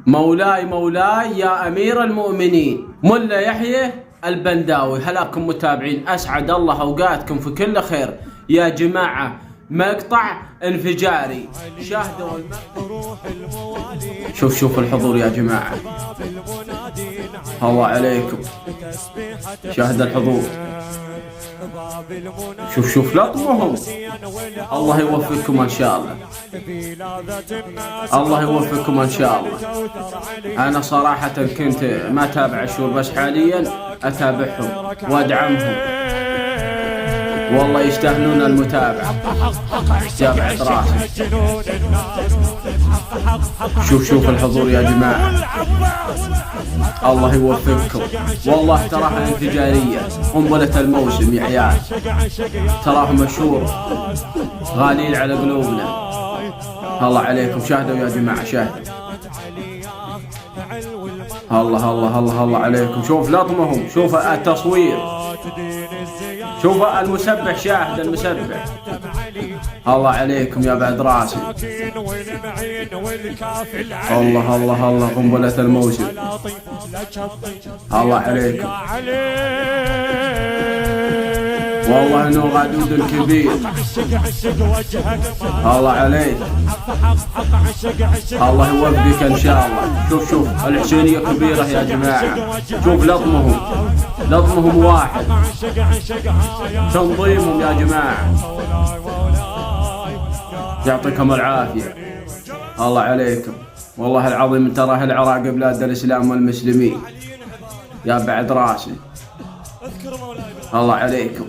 مولاي مولاي يا أمير المؤمنين ملا يحيى البنداوي. هلاكم متابعين، أسعد الله أوقاتكم في كل خير يا جماعة. مقطع انفجاري شاهدوا شوف الحضور يا جماعة، الله عليكم، شاهد الحضور، شوف لطمهم. الله يوفقكم ان شاء الله، الله يوفقكم ان شاء الله. انا صراحة كنت ما اتابع الشور، بس حاليا اتابعهم وادعمهم، والله يستاهلون المتابعة. تابع راسي، شوف الحضور يا جماعة، الله يوفقكم. والله تراها انفجارية، قنبلة الموسم يا عيال، تراها مشهور، غاليين على قلوبنا. الله عليكم، شاهدوا يا جماعة، شاهدوا. الله عليكم، شوف لطمهم، شوف التصوير، شوف المسبح، شاهد المسبح. الله عليكم يا بعد راسي، الله قنبلة الموسم، الله عليكم. والله انه غدود كبير، الله عليك، الله يوفقك ان شاء الله. شوف الحسينية كبيرة يا جماعة، شوف لطمهم واحد، تنظيمهم يا جماعة، يعطيكم العافية. الله عليكم، والله العظيم تراه العراق بلاد الإسلام والمسلمين يا بعد راسي. الله عليكم.